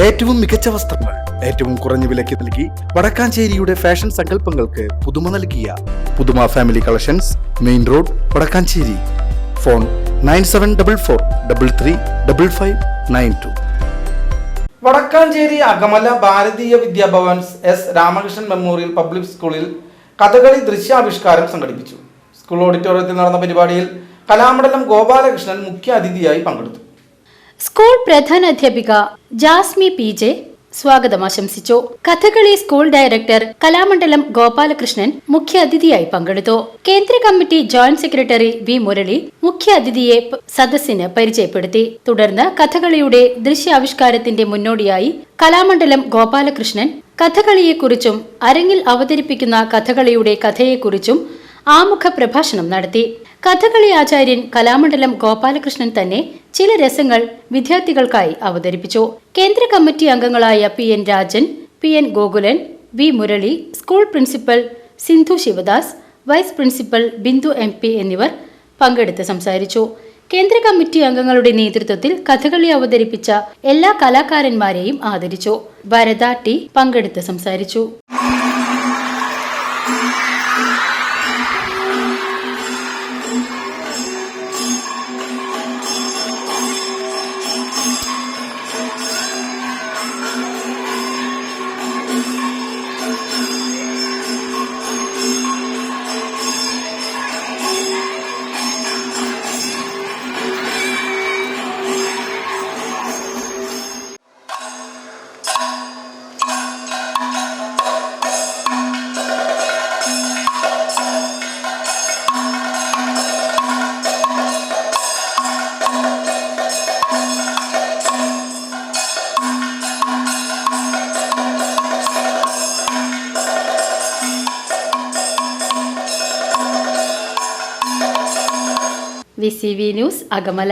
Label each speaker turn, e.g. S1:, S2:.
S1: ഏറ്റവും മികച്ച വസ്ത്രങ്ങൾ ഏറ്റവും കുറഞ്ഞ വിലയ്ക്ക് നൽകി വടക്കാഞ്ചേരിയുടെ ഫാഷൻ സങ്കല്പങ്ങൾക്ക് പുതുമ നൽകിയ പുതുമ family collections, main road, Vadakkanchery. Phone 9744335592.
S2: Vadakkanchery Akamala Bharatiya Vidya Bhavans S Ramakrishnan memorial public സ്കൂളിൽ കഥകളി ദൃശ്യാവിഷ്കാരം സംഘടിപ്പിച്ചു. സ്കൂൾ ഓഡിറ്റോറിയത്തിൽ നടന്ന പരിപാടിയിൽ കലാമണ്ഡലം ഗോപാലകൃഷ്ണൻ മുഖ്യ അതിഥിയായി പങ്കെടുത്തു.
S3: സ്കൂൾ പ്രധാനാധ്യാപിക ജാസ്മി PJ സ്വാഗതം ആശംസിച്ചു. കഥകളി സ്കൂൾ ഡയറക്ടർ കലാമണ്ഡലം ഗോപാലകൃഷ്ണൻ മുഖ്യ അതിഥിയായി പങ്കെടുത്തു. കേന്ദ്ര committee joint secretary V Murali മുഖ്യ അതിഥിയെ സദസ്സിന് പരിചയപ്പെടുത്തി. തുടർന്ന് കഥകളിയുടെ ദൃശ്യാവിഷ്കാരത്തിന്റെ മുന്നോടിയായി കലാമണ്ഡലം ഗോപാലകൃഷ്ണൻ കഥകളിയെക്കുറിച്ചും അരങ്ങിൽ അവതരിപ്പിക്കുന്ന കഥകളിയുടെ കഥയെക്കുറിച്ചും ആമുഖ പ്രഭാഷണം നടത്തി. കഥകളി ആചാര്യൻ കലാമണ്ഡലം ഗോപാലകൃഷ്ണൻ തന്നെ ചില രസങ്ങൾ വിദ്യാർത്ഥികൾക്കായി അവതരിപ്പിച്ചു. കേന്ദ്ര കമ്മിറ്റി അംഗങ്ങളായ PN Rajan, PN Gokulan, V Murali, school principal Sindhu Sivadas, vice principal Bindu MP എന്നിവർ പങ്കെടുത്ത് സംസാരിച്ചു. കേന്ദ്ര കമ്മിറ്റി അംഗങ്ങളുടെ നേതൃത്വത്തിൽ കഥകളി അവതരിപ്പിച്ച എല്ലാ കലാകാരന്മാരെയും ആദരിച്ചു. വരദ T പങ്കെടുത്ത് സംസാരിച്ചു. VCV news Akamala.